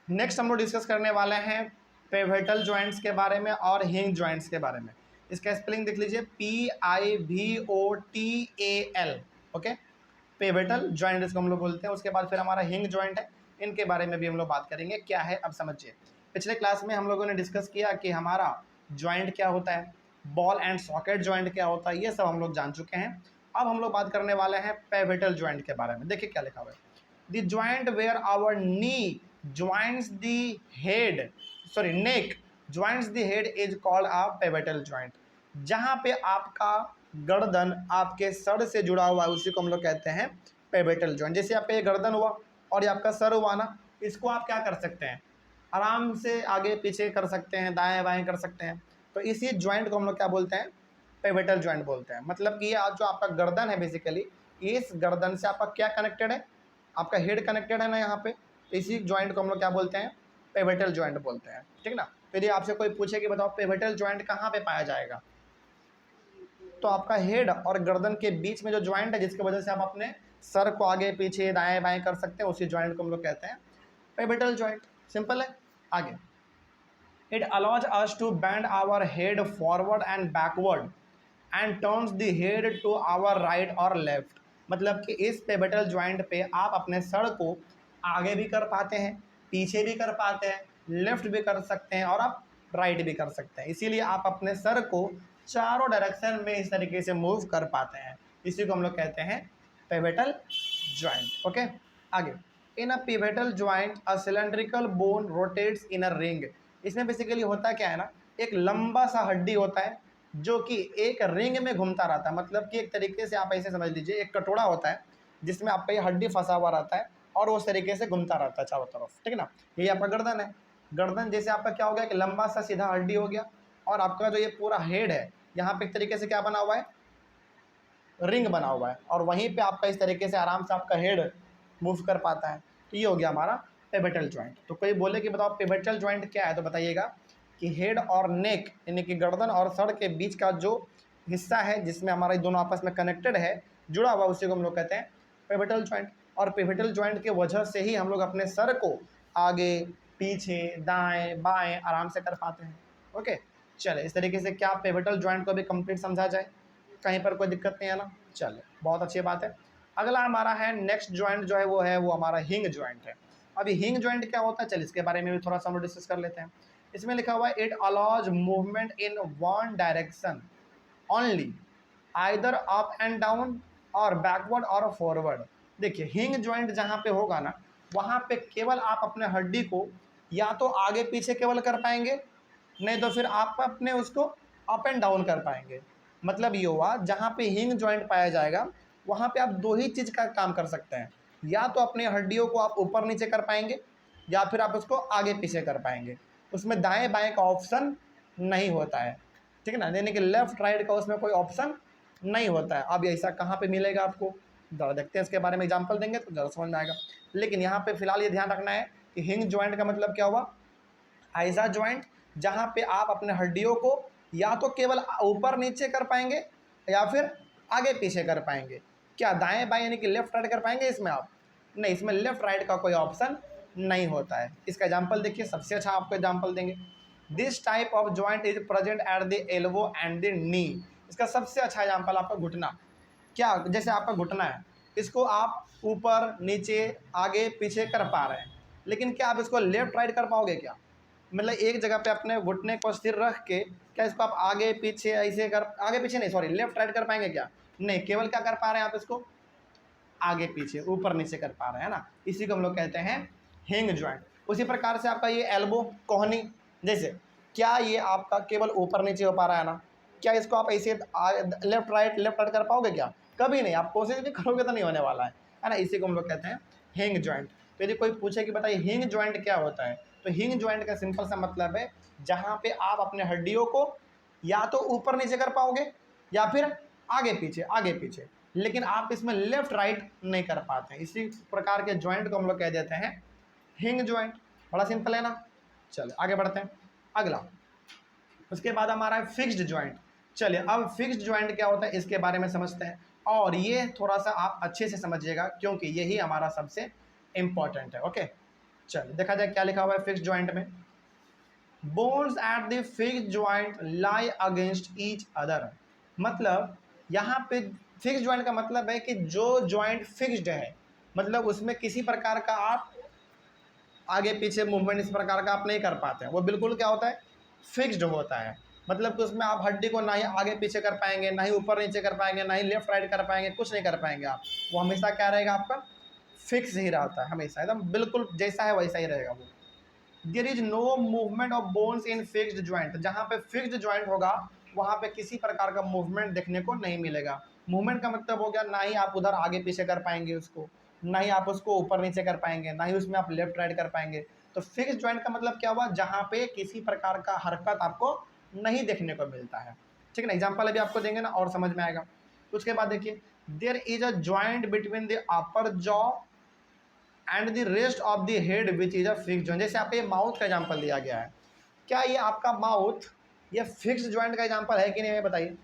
Next हम लोग discuss करने वाले हैं पिवटल जॉइंट्स के बारे में और हिंज जॉइंट्स के बारे में। इसका स्पेलिंग देख लीजिए, PIVOTAL। ओके, पिवटल जॉइंट इसको हम लोग बोलते हैं। उसके बाद फिर हमारा हिंग जॉइंट है, इनके बारे में भी हम लोग बात करेंगे क्या है। अब समझिए, पिछले क्लास में हम लोगों ने डिस्कस किया कि हमारा जॉइंट क्या होता है, बॉल एंड सॉकेट जॉइंट क्या होता है, ये सब हम लोग जान चुके हैं। अब हम लोग बात करने वाले हैं पिवटल जॉइंट के बारे में। देखिए क्या लिखा हुआ है, the joint where our knee joins the head, sorry neck joins the head is called a pivotal joint। जहाँ पे आपका गर्दन आपके सर से जुड़ा हुआ है उसी को हम लोग कहते हैं पिवटल जॉइंट। जैसे आपका ये गर्दन हुआ और ये आपका सर हुआ ना, इसको आप क्या कर सकते हैं, आराम से आगे पीछे कर सकते हैं, दाएं बाएं कर सकते हैं। तो इसी जॉइंट को हम लोग क्या बोलते हैं, पिवटल जॉइंट बोलते हैं। मतलब कि ये आज जो आपका गर्दन है बेसिकली, इस गर्दन से आपका क्या कनेक्टेड है, आपका हेड कनेक्टेड है ना यहाँ पे, इसी जॉइंट को हम लोग क्या बोलते हैं, पिवटल जॉइंट बोलते हैं। ठीक ना। तो यदि आपसे कोई पूछे कि बताओ पिवटल जॉइंट कहाँ पे पाया जाएगा, तो आपका हेड और गर्दन के बीच में जो जॉइंट है, जिसकी वजह से आप अपने सर को आगे पीछे दाएं बाएं कर सकते हैं, उसी जॉइंट को हम लोग कहते हैं पिवटल जॉइंट। सिंपल है। आगे, it allows us to bend our head forward and backward and turns the head to our right और लेफ्ट। मतलब कि इस पिवटल जॉइंट पे आप अपने सर को आगे भी कर पाते हैं, पीछे भी कर पाते हैं, लेफ्ट भी कर सकते हैं और आप राइट भी कर सकते हैं। इसीलिए आप अपने सर को चारों डायरेक्शन में इस तरीके से मूव कर पाते हैं। इसी को हम लोग कहते हैं पिवटल जॉइंट। ओके, आगे, in a pivotal joint a cylindrical bone rotates in a ring. इसमें बेसिकली होता क्या है ना, एक लंबा सा हड्डी होता है जो कि एक रिंग में घूमता रहता है। मतलब कि एक तरीके से आप ऐसे समझ लीजिए, एक कटोरा होता है जिसमें आपका ये हड्डी फंसा हुआ रहता है और उस तरीके से घूमता रहता है चारों तरफ। ठीक है ना। ये आपका गर्दन है, गर्दन जैसे आपका क्या हो गया कि लंबा सा सीधा हड्डी हो गया, और आपका जो ये पूरा हेड है यहाँ पे एक तरीके से क्या बना हुआ है, रिंग बना हुआ है, और वहीं पे आपका इस तरीके से आराम से आपका हेड मूव कर पाता है। तो ये हो गया हमारा पिवटल जॉइंट। तो कोई बोले कि बताओ पिवटल जॉइंट क्या है, तो बताइएगा कि हेड और नेक यानी कि गर्दन और सर के बीच का जो हिस्सा है जिसमें हमारा दोनों आपस में कनेक्टेड है, जुड़ा हुआ, उसी को हम लोग कहते हैं पिवटल जॉइंट। और पिवटल जॉइंट की वजह से ही हम लोग अपने सर को आगे पीछे दाएं बाएं आराम से कर पाते हैं। ओके, चले इस तरीके से क्या पिवटल जॉइंट को भी कंप्लीट समझा जाए, कहीं पर कोई दिक्कत नहीं है ना। चले, बहुत अच्छी बात है। अगला हमारा है नेक्स्ट जॉइंट जो है वो हमारा हिंग जॉइंट है। अभी हिंग जॉइंट क्या होता है, चलिए इसके बारे में भी थोड़ा सा हम लोग डिस्कस कर लेते हैं। इसमें लिखा हुआ है, it allows movement in one direction only, either up and down और बैकवर्ड और फॉरवर्ड। देखिए हिंग जॉइंट जहाँ पे होगा ना, वहाँ पे केवल आप अपने हड्डी को या तो आगे पीछे केवल कर पाएंगे, नहीं तो फिर आप अपने उसको अप एंड डाउन कर पाएंगे। मतलब ये हुआ, जहाँ पे हिंग जॉइंट पाया जाएगा वहाँ पे आप दो ही चीज़ का काम कर सकते हैं, या तो अपनी हड्डियों को आप ऊपर नीचे कर पाएंगे या फिर आप उसको आगे पीछे कर पाएंगे। उसमें दाएं बाएं का ऑप्शन नहीं होता है। ठीक है ना, यानी कि लेफ्ट राइट का उसमें कोई ऑप्शन नहीं होता है। अब ऐसा कहाँ पे मिलेगा आपको, ज़रा देखते हैं, इसके बारे में एग्जाम्पल देंगे तो ज़रा समझ में आएगा। लेकिन यहाँ पे फिलहाल ये ध्यान रखना है कि हिंग जॉइंट का मतलब क्या हुआ, ऐसा जॉइंट जहाँ पे आप अपने हड्डियों को या तो केवल ऊपर नीचे कर पाएंगे या फिर आगे पीछे कर पाएंगे। क्या दाएं बाएं यानी कि लेफ्ट राइट कर पाएंगे इसमें आप, नहीं, इसमें लेफ्ट राइट का कोई ऑप्शन नहीं होता है। इसका एग्जांपल देखिए, सबसे अच्छा आपको एग्जांपल देंगे, this type of joint is present at the elbow and the knee. इसका सबसे अच्छा एग्जांपल आपका घुटना। क्या, जैसे आपका घुटना है, इसको आप ऊपर नीचे आगे पीछे कर पा रहे हैं, लेकिन क्या आप इसको लेफ्ट राइट कर पाओगे क्या, मतलब एक जगह पे अपने घुटने को स्थिर रख के क्या इसको आप आगे पीछे ऐसे कर, आगे पीछे नहीं सॉरी लेफ्ट राइट कर पाएंगे क्या, नहीं, केवल क्या कर पा रहे हैं आप इसको आगे पीछे ऊपर नीचे कर पा रहे हैं ना। इसी को हम लोग कहते हैं हिंग जॉइंट। उसी प्रकार से आपका ये एल्बो कोहनी, जैसे क्या ये आपका केवल ऊपर नीचे हो पा रहा है ना, क्या इसको आप ऐसे लेफ्ट राइट कर पाओगे क्या, कभी नहीं, आप कोशिश भी करोगे तो नहीं होने वाला है ना। इसी को हम लोग कहते हैं हिंग जॉइंट। तो यदि कोई पूछे कि बताइए हिंग जॉइंट क्या होता है, तो हिंग जॉइंट का सिंपल सा मतलब है जहाँ पे आप अपने हड्डियों को या तो ऊपर नीचे कर पाओगे या फिर आगे पीछे, लेकिन आप इसमें लेफ्ट राइट नहीं कर पाते हैं। इसी प्रकार के जॉइंट को हम लोग कह देते हैं हिंग जॉइंट। बड़ा सिंपल है ना। चलिए आगे बढ़ते हैं। अगला, उसके बाद हमारा है फिक्स्ड जॉइंट। चलिए अब फिक्स्ड जॉइंट क्या होता है इसके बारे में समझते हैं, और ये थोड़ा सा आप अच्छे से समझिएगा क्योंकि यही हमारा सबसे इम्पोर्टेंट है। ओके, चल देखा जाए क्या लिखा हुआ है फिक्स जॉइंट में। Bones at the fix joint lie against each other. मतलब यहाँ पे फिक्स जॉइंट का मतलब है कि जो जॉइंट फिक्स्ड है, मतलब उसमें किसी प्रकार का आप आगे पीछे मूवमेंट इस प्रकार का आप नहीं कर पाते हैं, वो बिल्कुल क्या होता है, फिक्स्ड होता है। मतलब कि उसमें आप हड्डी को ना ही आगे पीछे कर पाएंगे, ना ही ऊपर नीचे कर पाएंगे, ना ही लेफ्ट राइट कर पाएंगे, कुछ नहीं कर पाएंगे आप। वो हमेशा क्या रहेगा आपका, फिक्स ही रहता है, हमेशा एकदम बिल्कुल जैसा है वैसा ही रहेगा वो। There is no movement of bones in fixed joint. जहाँ पे फिक्स्ड ज्वाइंट होगा वहाँ पे किसी प्रकार का मूवमेंट देखने को नहीं मिलेगा। मूवमेंट का मतलब हो गया, ना ही आप उधर आगे पीछे कर पाएंगे उसको, ना ही आप उसको ऊपर नीचे कर पाएंगे, ना ही उसमें आप लेफ्ट राइट कर पाएंगे। तो फिक्स ज्वाइंट का मतलब क्या हुआ, जहाँ पे किसी प्रकार का हरकत आपको नहीं देखने को मिलता है। ठीक है ना, एग्जाम्पल अभी आपको देंगे ना और समझ में आएगा। उसके बाद देखिए, there is a joint between the upper jaw and the rest of the head which is a fix joint. जैसे आपको ये माउथ का एग्जाम्पल दिया गया है, क्या ये आपका माउथ ये फिक्स जॉइंट का एग्जाम्पल है कि नहीं, ये बताइए।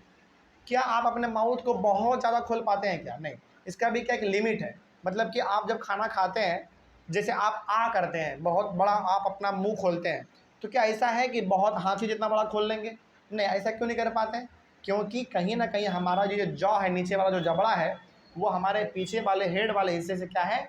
क्या आप अपने माउथ को बहुत ज़्यादा खोल पाते हैं क्या, नहीं। इसका भी क्या एक लिमिट है। मतलब कि आप जब खाना खाते हैं, जैसे आप आ करते हैं, बहुत बड़ा आप अपना मुंह खोलते हैं, तो क्या ऐसा है कि बहुत हाथी जितना बड़ा खोल लेंगे, नहीं, ऐसा क्यों नहीं कर पाते हैं, क्योंकि कहीं ना कहीं हमारा जो जॉ है, नीचे वाला जो जबड़ा है, वो हमारे पीछे वाले हेड वाले हिस्से से क्या है,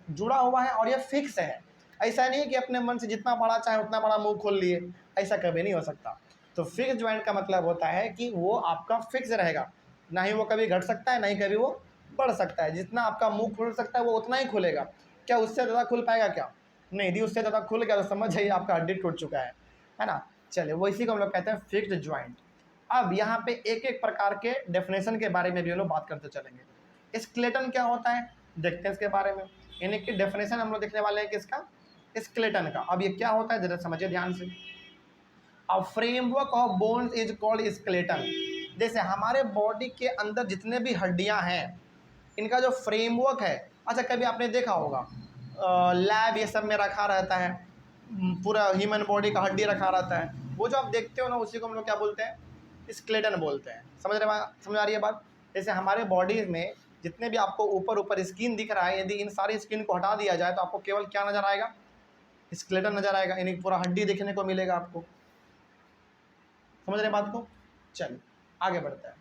जुड़ा हुआ है और ये फिक्स है। ऐसा नहीं है कि अपने मन से जितना बड़ा चाहे उतना बड़ा मुंह खोल लिए, ऐसा कभी नहीं हो सकता। तो फिक्स ज्वाइंट का मतलब होता है कि वो आपका फिक्स रहेगा, ना ही वो कभी घट सकता है, ना ही कभी वो बढ़ सकता है। जितना आपका मुंह खुल सकता है वो उतना ही खुलेगा। क्या उससे ज़्यादा खुल पाएगा क्या, नहीं। यदि उससे ज़्यादा खुल गया तो समझ जाइए आपका हड्डी टूट चुका है ना। चलिए, वो इसी को हम लोग कहते हैं फिक्स्ड ज्वाइंट। अब यहाँ पे एक एक प्रकार के डेफिनेशन के बारे में भी हम लोग बात करते चलेंगे। स्केलेटन क्या होता है देखते हैं इसके बारे में, यानी कि डेफिनेशन हम लोग देखने वाले हैं किसका, स्केलेटन का। अब ये क्या होता है जरा समझिए ध्यान से। A framework of bones is called skeleton. जैसे हमारे बॉडी के अंदर जितने भी हड्डियां हैं, इनका जो फ्रेमवर्क है, अच्छा कभी आपने देखा होगा लैब ये सब में रखा रहता है, पूरा ह्यूमन बॉडी का हड्डी रखा रहता है, वो जो आप देखते हो ना, उसी को हम लोग क्या बोलते हैं, स्केलेटन बोलते हैं। समझ आ रही है बात। जैसे हमारे बॉडी में जितने भी आपको ऊपर ऊपर स्किन दिख रहा है, यदि इन सारी स्किन को हटा दिया जाए तो आपको केवल क्या नजर आएगा, स्केलेटन नजर आएगा, यानी पूरा हड्डी देखने को मिलेगा आपको। समझ रहे बात को। चलिए आगे बढ़ते हैं,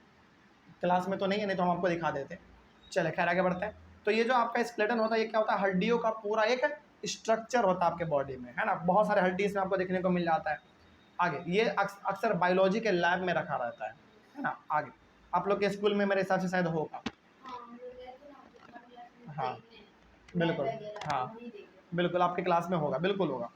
क्लास में तो नहीं है, नहीं तो हम आपको दिखा देते। चले खैर आगे बढ़ते हैं। तो ये जो आपका स्केलेटन होता है, ये क्या होता है, हड्डियों का पूरा एक स्ट्रक्चर होता है आपके बॉडी में, है ना। बहुत सारे हड्डी इसमें आपको देखने को मिल जाता है। आगे ये अक्सर बायोलॉजी के लैब में रखा रहता है ना। आगे आप लोग के स्कूल में मेरे हिसाब से शायद होगा। हाँ बिल्कुल, हाँ बिल्कुल आपके क्लास में होगा, बिल्कुल होगा।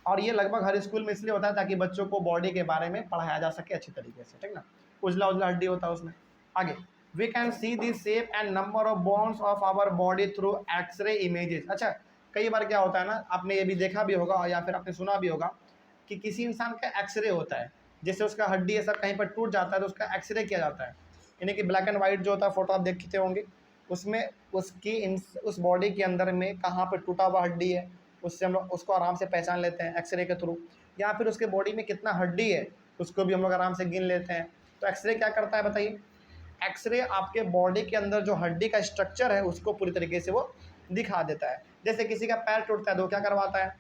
और ये लगभग हर स्कूल में इसलिए होता है ताकि बच्चों को बॉडी के बारे में पढ़ाया जा सके अच्छी तरीके से, ठीक ना। उजला उजला हड्डी होता है उसमें। आगे, we can see the shape and number of bones of our body through X-ray images. अच्छा, कई बार क्या होता है ना, आपने ये भी देखा भी होगा या फिर आपने सुना भी होगा कि किसी इंसान का एक्सरे होता है, जैसे उसका हड्डी ऐसा कहीं पर टूट जाता है तो उसका एक्सरे किया जाता है, यानी कि ब्लैक एंड वाइट जो होता है फोटो आप देखते होंगे, उसमें उसकी उस बॉडी के अंदर में कहाँ पर टूटा हुआ हड्डी है, उससे हम लोग उसको आराम से पहचान लेते हैं एक्सरे के थ्रू। या फिर उसके बॉडी में कितना हड्डी है उसको भी हम लोग आराम से गिन लेते हैं। तो एक्सरे क्या करता है बताइए, एक्सरे आपके बॉडी के अंदर जो हड्डी का स्ट्रक्चर है उसको पूरी तरीके से वो दिखा देता है। जैसे किसी का पैर टूटता है तो क्या करवाता है,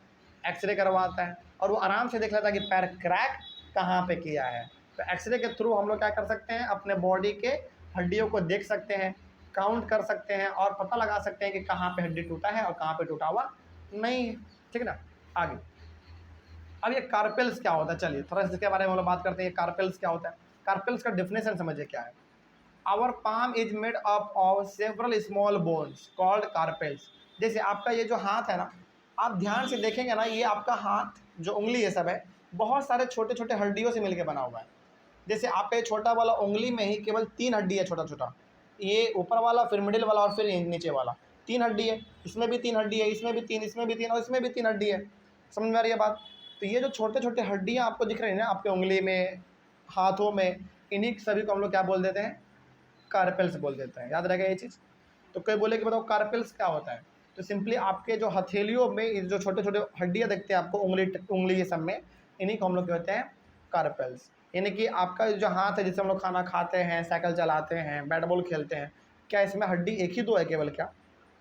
एक्सरे करवाता है, और वो आराम से देख लेता है कि पैर क्रैक कहाँ पे किया है। तो एक्सरे के थ्रू हम लोग क्या कर सकते हैं, अपने बॉडी के हड्डियों को देख सकते हैं, काउंट कर सकते हैं और पता लगा सकते हैं कि कहाँ पे हड्डी टूटा है और कहाँ पे टूटा हुआ नहीं है, ठीक है ना। आगे, अब ये कार्पेल्स क्या होता है, चलिए थोड़ा इसके बारे में हम लोग बात करते हैं। कार्पेल्स क्या होता है, कार्पेल्स का डेफिनेशन समझिए क्या है। Our palm is made up of several small bones called carpels. जैसे आपका ये जो हाथ है ना, आप ध्यान से देखेंगे ना, ये आपका हाथ जो उंगली ये सब है, बहुत सारे छोटे छोटे हड्डियों से मिलकर बना हुआ है। जैसे आपका ये छोटा वाला उंगली में ही केवल 3 हड्डी है, छोटा छोटा, ये ऊपर वाला, फिर मिडिल वाला और फिर नीचे वाला, 3 हड्डी है। इसमें भी 3 हड्डी है, इसमें भी 3, इसमें भी 3 और इसमें भी 3 हड्डी है। समझ में आ रही है बात। तो ये जो छोटे छोटे हड्डियाँ आपको दिख रही हैं ना आपके उंगली में, हाथों में, इन्हीं सभी को हम लोग क्या बोल देते हैं, कार्पेल्स बोल देते हैं। याद रहेगा ये चीज़। तो कोई बोले कि बताओ कार्पेल्स क्या होता है, तो सिंपली आपके जो हथेलियों में जो छोटे छोटे हड्डियाँ देखते हैं आपको उंगली ये सब में, इन्हीं को हम लोग कहते हैं कार्पेल्स। यानी कि आपका जो हाथ है जिससे हम लोग खाना खाते हैं, साइकिल चलाते हैं, बैट बॉल खेलते हैं, क्या इसमें हड्डी एक ही दो है केवल क्या,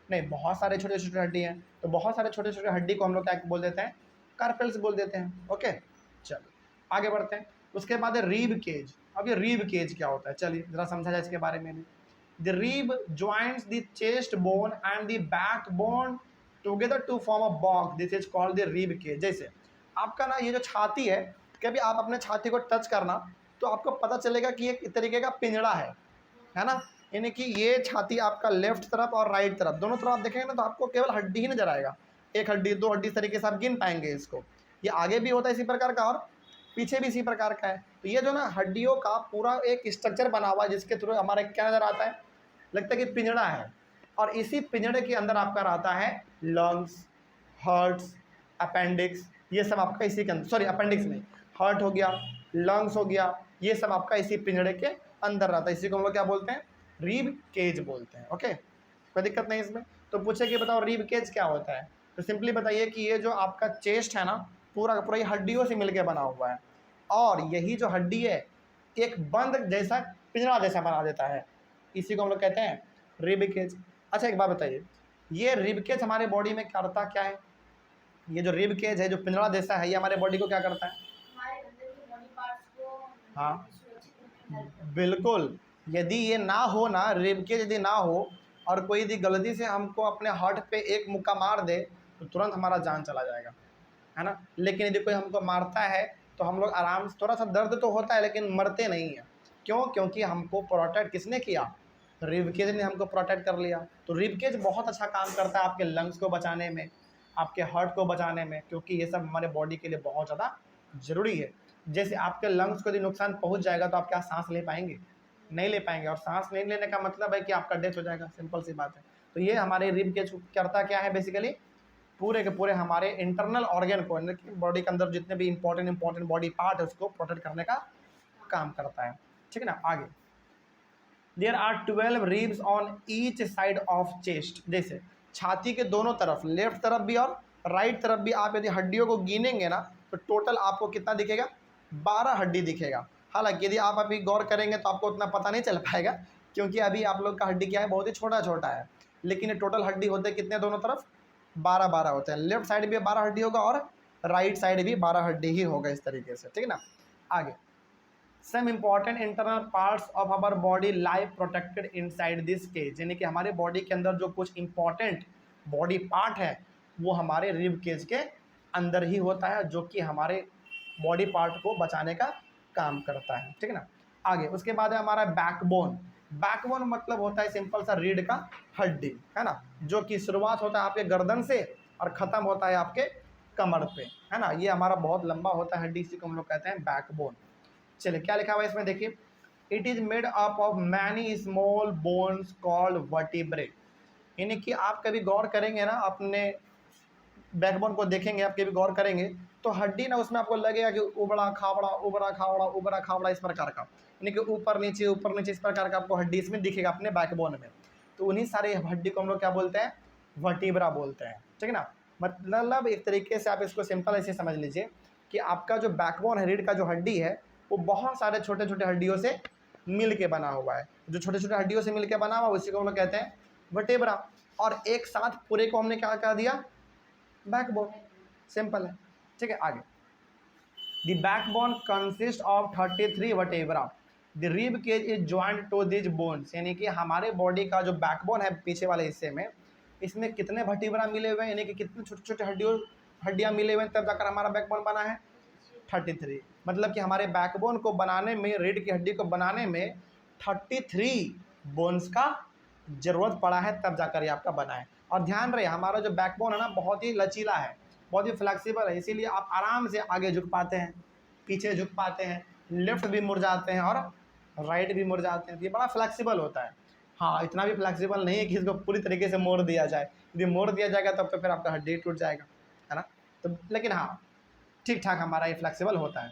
नहीं, बहुत सारे छोटे छोटे हड्डी हैं, तो बहुत सारे छोटे छोटे हड्डी को हम लोग क्या बोल देते हैं, कार्पेल्स बोल देते हैं। ओके, चलो आगे बढ़ते हैं। उसके बाद है रीब केज। अब ये रीब केज क्या होता है, चलिए जरा समझा जाए इसके बारे में भी। The rib joints the chest bone and the back bone together to form a box, this is called the rib cage. जैसे आपका ना ये जो छाती है, कभी आप अपने छाती को टच करना तो आपको पता चलेगा कि एक तरीके का पिंजड़ा है ना। यानी कि ये छाती आपका लेफ्ट तरफ और राइट तरफ दोनों तरफ आप देखेंगे ना तो आपको केवल हड्डी ही नजर आएगा, एक हड्डी, दो हड्डी, इस तरीके से आप गिन पाएंगे इसको। ये आगे भी होता है इसी प्रकार का और पीछे भी इसी प्रकार का है। तो ये जो ना हड्डियों का पूरा एक स्ट्रक्चर बना हुआ है जिसके थ्रू हमारे क्या नजर आता है, लगता है कि पिंजड़ा है। और इसी पिंजड़े के अंदर आपका रहता है लंग्स, हार्ट्स, अपेंडिक्स, ये सब आपका इसी के अंदर, सॉरी अपेंडिक्स नहीं, हार्ट हो गया, लंग्स हो गया, ये सब आपका इसी पिंजड़े के अंदर रहता है। इसी को हम लोग क्या बोलते हैं, रीब केज बोलते हैं। ओके, कोई दिक्कत नहीं इसमें। तो पूछे कि बताओ रीब केज क्या होता है, तो सिंपली बताइए कि ये जो आपका चेस्ट है ना, पूरा पूरा ये हड्डियों से मिलकर बना हुआ है, और यही जो हड्डी है एक बंद जैसा पिंजरा जैसा बना देता है, इसी को हम लोग कहते हैं रिब केज। अच्छा एक बात बताइए, ये रिब केज हमारे बॉडी में करता क्या है, ये जो रिब केज है जो पिंजरा जैसा है ये हमारे बॉडी को क्या करता है, हमारे अंदर के बॉडी पार्ट्स को हाँ सुरक्षित रखने में हेल्प करता है। बिल्कुल। यदि ये ना हो ना, रिब केज यदि ना हो और कोई यदि गलती से हमको अपने हार्ट पे एक मुक्का मार दे तो तुरंत हमारा जान चला जाएगा, है ना। लेकिन यदि कोई हमको मारता है तो हम लोग आराम से, थोड़ा सा दर्द तो होता है लेकिन मरते नहीं हैं। क्यों, क्योंकि हमको प्रोटेक्ट किसने किया, रिबकेज ने हमको प्रोटेक्ट कर लिया। तो रिबकेज बहुत अच्छा काम करता है आपके लंग्स को बचाने में, आपके हार्ट को बचाने में, क्योंकि ये सब हमारे बॉडी के लिए बहुत ज़्यादा ज़रूरी है। जैसे आपके लंग्स को यदि नुकसान पहुंच जाएगा तो आप क्या सांस ले पाएंगे, नहीं ले पाएंगे, और सांस नहीं लेने का मतलब है कि आपका डेथ हो जाएगा, सिंपल सी बात है। तो ये हमारे रिबकेज करता क्या है, बेसिकली पूरे के पूरे हमारे इंटरनल ऑर्गन को, बॉडी के अंदर जितने भी इंपॉर्टेंट बॉडी पार्ट है उसको प्रोटेक्ट करने का काम करता है। ठीक है ना। आगे, there are 12 ribs on each side of chest. जैसे छाती के दोनों तरफ, लेफ्ट तरफ भी और राइट तरफ भी, आप यदि हड्डियों को गिनेंगे ना तो टोटल आपको कितना दिखेगा, 12 हड्डी दिखेगा। हालांकि यदि आप अभी गौर करेंगे तो आपको उतना पता नहीं चल पाएगा, क्योंकि अभी आप लोग का हड्डी क्या है, बहुत ही छोटा छोटा है। लेकिन ये टोटल हड्डी होते हैं कितने, दोनों तरफ 12 होते हैं। लेफ्ट साइड भी 12 हड्डी होगा और राइट साइड भी 12 हड्डी ही होगा, इस तरीके से। ठीक है ना। आगे, some important internal parts of our body lie protected inside this cage. यानी कि हमारे बॉडी के अंदर जो कुछ इंपॉर्टेंट बॉडी पार्ट है वो हमारे रिब केज के अंदर ही होता है, जो कि हमारे बॉडी पार्ट को बचाने का काम करता है। ठीक है ना। आगे, उसके बाद है हमारा बैकबोन। बैकबोन मतलब होता है सिंपल सा रीढ़ का हड्डी, है ना, जो कि शुरुआत होता है आपके गर्दन से और ख़त्म होता है आपके कमर पे, है ना। ये हमारा बहुत लंबा होता है हड्डी, इसी को हम लोग कहते हैं बैकबोन। चलिए क्या लिखा हुआ है इसमें देखिए, it is made up of many small bones called vertebrae. यानी कि आप कभी गौर करेंगे ना, अपने बैकबोन को देखेंगे, आप कभी गौर करेंगे तो हड्डी ना उसमें आपको लगेगा कि उबड़ा खाबड़ा उबड़ा खाबड़ा उबड़ा खाबड़ा इस प्रकार का, यानी कि ऊपर नीचे इस प्रकार का आपको हड्डी इसमें दिखेगा अपने बैकबोन में। तो उन्हीं सारे हड्डी को हम लोग क्या बोलते हैं, वर्टिब्रा बोलते हैं। ठीक है ना। मतलब एक तरीके से आप इसको सिंपल ऐसे समझ लीजिए कि आपका जो बैकबोन है, रीढ़ का जो हड्डी है, वो बहुत सारे छोटे छोटे हड्डियों से मिल के बना हुआ है। जो छोटे छोटे हड्डियों से मिल के बना हुआ उसी को हम लोग कहते हैं वर्टिब्रा। और एक साथ पूरे को हमने क्या कह दिया, बैकबोन। सिंपल है। ठीक है। आगे, the backbone consist of 33 vertebra, the rib cage is joint to this bones. यानी कि हमारे बॉडी का जो बैकबोन है पीछे वाले हिस्से में, इसमें कितने वर्टेब्रा मिले हुए हैं, यानी कि कितने छोटे छोटे हड्डियाँ मिले हुए हैं, तब जाकर हमारा बैकबोन बना है 33। मतलब कि हमारे बैकबोन को बनाने में, रीढ़ की हड्डी को बनाने में 33 बोन्स का ज़रूरत पड़ा है, तब जाकर ये आपका बना है। और ध्यान रहे, हमारा जो बैकबोन है ना बहुत ही लचीला है, बहुत ही फ्लेक्सिबल है, इसीलिए आप आराम से आगे झुक पाते हैं, पीछे झुक पाते हैं, लेफ्ट भी मुड़ जाते हैं और राइट भी मुड़ जाते हैं। ये बड़ा फ्लेक्सिबल होता है। हाँ, इतना भी फ्लेक्सिबल नहीं है कि इसको पूरी तरीके से मोड़ दिया जाए, यदि मोड़ दिया जाएगा तब तो फिर आपका हड्डी टूट जाएगा, है ना। तो लेकिन हाँ, ठीक ठाक हमारा ये फ्लेक्सिबल होता है।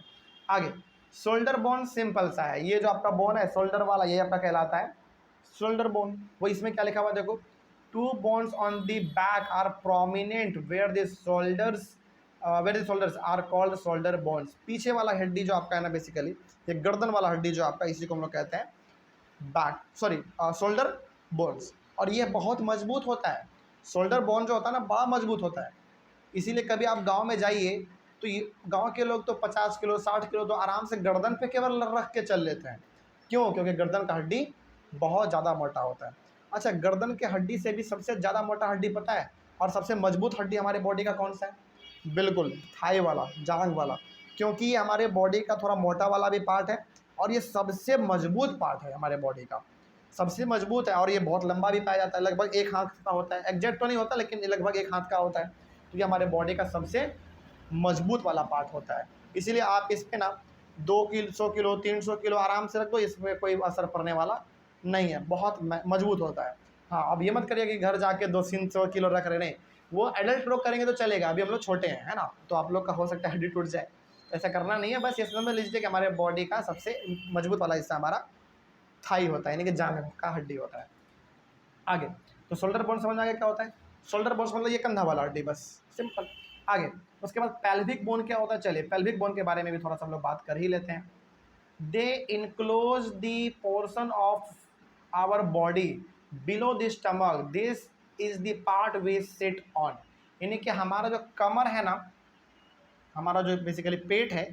आगे, शोल्डर बोन सिंपल सा है, ये जो आपका बोन है शोल्डर वाला, ये आपका कहलाता है शोल्डर बोन। वो इसमें क्या लिखा हुआ है देखो, 2 bones on the back are prominent where the shoulders are called shoulder bones। पीछे वाला हड्डी जो आपका है ना, बेसिकली ये गर्दन वाला हड्डी जो आपका, इसी को हम लोग कहते हैं शोल्डर बोन्स। और ये बहुत मजबूत होता है, शोल्डर बोन जो होता है ना बड़ा मजबूत होता है, इसीलिए कभी आप गांव में जाइए तो ये गांव के लोग तो 50 किलो 60 किलो तो आराम से गर्दन पे केवल रख के चल लेते हैं। क्यों? क्योंकि गर्दन का हड्डी बहुत ज़्यादा मोटा होता है। अच्छा, गर्दन के हड्डी से भी सबसे ज़्यादा मोटा हड्डी पता है और सबसे मजबूत हड्डी हमारे बॉडी का कौन सा है? बिल्कुल थाई वाला, जांघ वाला, क्योंकि ये हमारे बॉडी का थोड़ा मोटा वाला भी पार्ट है और ये सबसे मजबूत पार्ट है हमारे बॉडी का, सबसे मजबूत है और ये बहुत लंबा भी पाया जाता है, लगभग 1 हाथ का होता है। एग्जैक्ट तो नहीं होता लेकिन ये लगभग 1 हाथ का होता है। तो ये हमारे बॉडी का सबसे मजबूत वाला पार्ट होता है। इसीलिए आप इस पे ना 2 किलो 100 किलो 300 किलो आराम से रख दो, इसमें कोई असर पड़ने वाला नहीं है, बहुत मजबूत होता है। हाँ, अब ये मत करिए कि घर जाके 200-300 किलो रख रहे, नहीं, वो एडल्ट लोग करेंगे तो चलेगा, अभी हम लोग छोटे हैं, है ना, तो आप लोग का हो सकता है हड्डी टूट जाए, ऐसा करना नहीं है। बस ये समझ लीजिए कि हमारे बॉडी का सबसे मजबूत वाला हिस्सा हमारा थाई होता है, यानी कि जांघ का हड्डी होता है। आगे तो शोल्डर बोन समझ में आ गया क्या होता है? शोल्डर बोन मतलब ये कंधा वाला हड्डी, बस सिंपल। आगे उसके बाद पेल्विक बोन क्या होता है? चलिए पेल्विक बोन के बारे में भी थोड़ा सा हम लोग बात कर ही लेते हैं। They enclose the portion of our body below the stomach, this is the part we sit on, यानी कि हमारा जो कमर है ना, हमारा जो बेसिकली पेट है,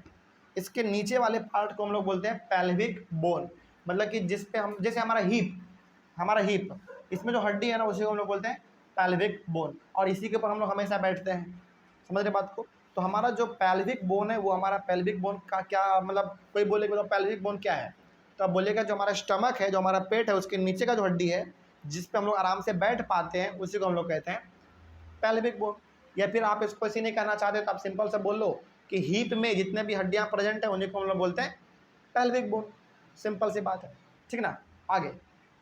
इसके नीचे वाले पार्ट को हम लोग बोलते हैं पेल्विक बोन। मतलब कि जिस पे हम, जैसे हमारा हिप इसमें जो हड्डी है ना उसी को हम लोग बोलते हैं पेल्विक बोन, और इसी के ऊपर हम लोग हमेशा बैठते हैं। समझ रहे बात को? तो हमारा जो पेल्विक बोन है वो हमारा पेल्विक बोन का क्या मतलब, कोई बोलेगा तो पेल्विक बोन क्या है, तो आप बोलिएगा जो हमारा स्टमक है, जो हमारा पेट है, उसके नीचे का जो हड्डी है जिस पे हम लोग आराम से बैठ पाते हैं उसी को हम लोग कहते हैं पेल्विक बोन। या फिर आप इसको ऐसे नहीं कहना चाहते तो आप सिंपल से बोल लो कि हिप में जितने भी हड्डियां प्रेजेंट है उन्हीं को हम लोग बोलते हैं पेल्विक बोन। सिंपल सी बात है, ठीक ना। आगे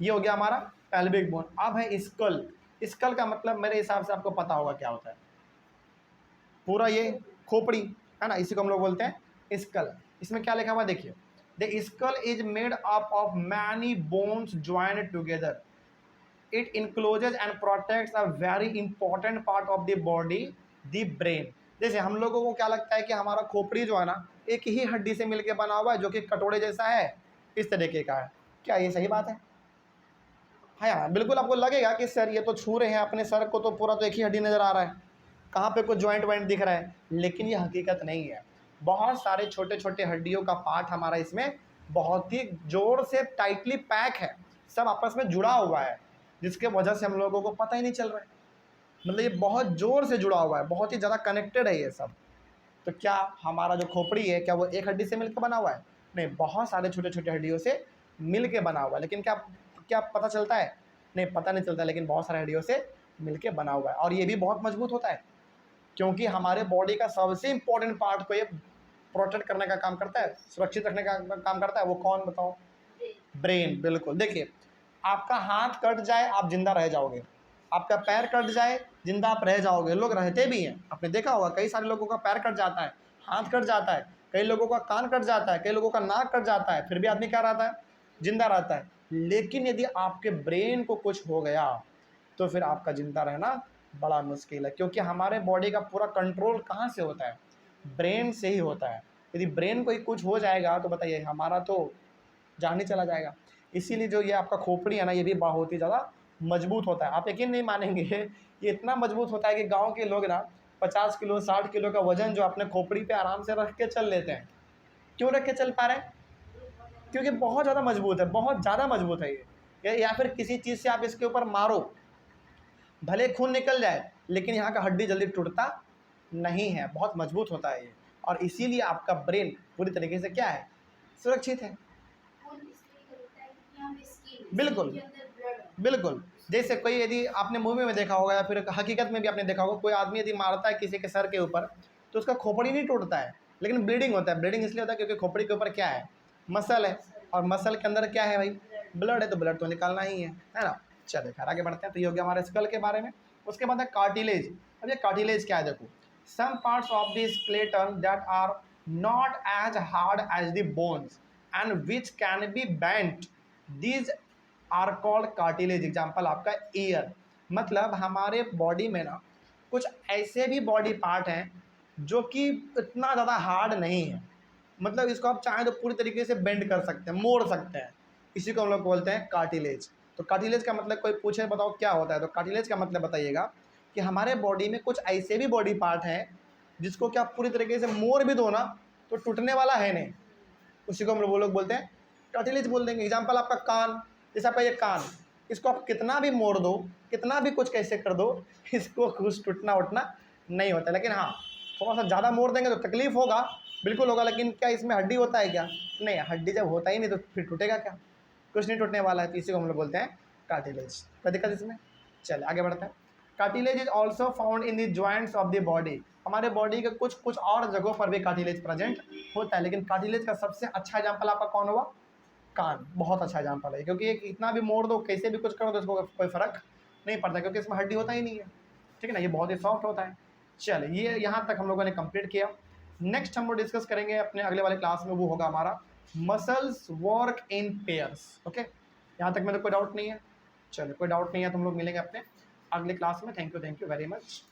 ये हो गया हमारा पेल्विक बोन। अब है स्कल। स्कल का मतलब मेरे हिसाब से आपको पता होगा क्या होता है, पूरा ये खोपड़ी है ना, इसी को हम लोग बोलते हैं स्कल। इसमें क्या लिखा हुआ देखिए, the skull is made up of many bones joined together, it encloses and protects a very important part of the body, the brain। जैसे हम लोगों को क्या लगता है कि हमारा खोपड़ी जो है ना एक ही हड्डी से मिलके बना हुआ है जो कि कटोरे जैसा है, इस तरीके का है। क्या ये सही बात है? हाँ, बिल्कुल आपको लगेगा कि सर ये तो छू रहे हैं अपने सर को तो पूरा तो एक ही हड्डी नज़र आ रहा है, कहाँ पे कुछ जॉइंट वॉइंट दिख रहा है, लेकिन ये हकीकत नहीं है। बहुत सारे छोटे छोटे हड्डियों का पार्ट हमारा इसमें बहुत ही जोर से टाइटली पैक है, सब आपस में जुड़ा हुआ है, जिसके वजह से हम लोगों को पता ही नहीं चल रहा है। मतलब ये बहुत जोर से जुड़ा हुआ है, बहुत ही ज़्यादा कनेक्टेड है ये सब। तो क्या हमारा जो खोपड़ी है क्या वो एक हड्डी से मिलकर बना हुआ है? नहीं, बहुत सारे छोटे छोटे हड्डियों से मिल के बना हुआ है। लेकिन क्या क्या पता चलता है? नहीं, पता नहीं चलता, लेकिन बहुत सारे हड्डियों से मिल के बना हुआ है और ये भी बहुत मजबूत होता है, क्योंकि हमारे बॉडी का सबसे इंपॉर्टेंट पार्ट को ये प्रोटेक्ट करने का काम करता है, सुरक्षित रखने का काम करता है। वो कौन बताओ? ब्रेन। बिल्कुल। देखिए, आपका हाथ कट जाए आप जिंदा रह जाओगे, आपका पैर कट जाए जिंदा आप रह जाओगे, लोग रहते भी हैं, आपने देखा होगा कई सारे लोगों का पैर कट जाता है, हाथ कट जाता है, कई लोगों का कान कट जाता है, कई लोगों का नाक कट जाता है, फिर भी आदमी क्या रहता है? जिंदा रहता है। लेकिन यदि आपके ब्रेन को कुछ हो गया तो फिर आपका जिंदा रहना बड़ा मुश्किल है, क्योंकि हमारे बॉडी का पूरा कंट्रोल कहाँ से होता है? ब्रेन से ही होता है। यदि ब्रेन को ही कुछ हो जाएगा तो बताइए हमारा तो जान ही चला जाएगा। इसीलिए जो ये आपका खोपड़ी है ना ये भी बहुत ही ज़्यादा मजबूत होता है। आप यकीन नहीं मानेंगे, ये इतना मजबूत होता है कि गांव के लोग ना 50 किलो 60 किलो का वजन जो अपने खोपड़ी पे आराम से रख के चल लेते हैं। क्यों रख के चल पा रहे हैं? क्योंकि बहुत ज़्यादा मजबूत है, बहुत ज़्यादा मजबूत है ये। या फिर किसी चीज़ से आप इसके ऊपर मारो, भले खून निकल जाए लेकिन यहाँ का हड्डी जल्दी टूटता नहीं है, बहुत मजबूत होता है ये। और इसीलिए आपका ब्रेन पूरी तरीके से क्या है? सुरक्षित है। बिल्कुल बिल्कुल। जैसे कोई, यदि आपने मूवी में देखा होगा या फिर हकीकत में भी आपने देखा होगा, कोई आदमी यदि मारता है किसी के सर के ऊपर तो उसका खोपड़ी नहीं टूटता है, लेकिन ब्लीडिंग होता है। ब्लीडिंग इसलिए होता है क्योंकि खोपड़ी के ऊपर क्या है? मसल है, और मसल के अंदर क्या है भाई? ब्लड है, तो ब्लड तो निकालना ही है ना। चलिए खैर आगे बढ़ते हैं। तो ये हो गया हमारे स्कल के बारे में। उसके बाद है कार्टिलेज। अब ये कार्टिलेज क्या है? देखो, some parts of the skeleton that are not as hard as the bones and which can be bent, these are called cartilage. Example आपका ईयर। मतलब हमारे बॉडी में ना कुछ ऐसे भी बॉडी पार्ट हैं जो कि इतना ज़्यादा हार्ड नहीं है, मतलब इसको आप चाहें तो पूरी तरीके से बेंड कर सकते हैं, मोड़ सकते हैं, इसी को हम लोग बोलते हैं कार्टिलेज। तो कार्टिलेज का मतलब कोई पूछे बताओ क्या होता है, तो कार्टिलेज का मतलब बताइएगा कि हमारे बॉडी में कुछ ऐसे भी बॉडी पार्ट हैं जिसको क्या पूरी तरीके से मोड़ भी दो ना तो टूटने वाला है नहीं, उसी को हम वो लोग बोलते हैं कार्टिलेज बोल देंगे। एग्जाम्पल आपका कान, जैसे आपका ये कान, इसको आप कितना भी मोड़ दो, कितना भी कुछ कैसे कर दो, इसको कुछ टूटना उठना नहीं होता। लेकिन हाँ, थोड़ा सा ज़्यादा मोड़ देंगे तो तकलीफ होगा, बिल्कुल होगा, लेकिन क्या इसमें हड्डी होता है क्या? नहीं, हड्डी जब होता ही नहीं तो फिर टूटेगा क्या? कुछ नहीं टूटने वाला है, तो इसी को हम लोग बोलते हैं कार्टिलेज। कोई दिक्कत इसमें? चलिए आगे बढ़ते हैं। Cartilage is also found in the joints of the body. हमारे बॉडी के कुछ कुछ और जगहों पर भी कार्टिलेज प्रेजेंट होता है, लेकिन कार्टिलेज का सबसे अच्छा एग्जाम्पल आपका कौन हुआ? कान। बहुत अच्छा एग्जाम्पल है, क्योंकि एक इतना भी मोड़ दो, कैसे भी कुछ करो तो इसको कोई फर्क नहीं पड़ता, क्योंकि इसमें हड्डी होता ही नहीं है, ठीक है ना, ये बहुत ही सॉफ्ट होता है। चलिए ये यहाँ तक हम लोगों ने कंप्लीट किया। नेक्स्ट हम लोग डिस्कस करेंगे अपने अगले वाले क्लास में, वो होगा हमारा muscles work in pairs. Okay, यहाँ तक मेरे कोई डाउट नहीं है? चलो कोई डाउट नहीं है तो हम लोग मिलेंगे अपने अगले क्लास में। Thank you very much.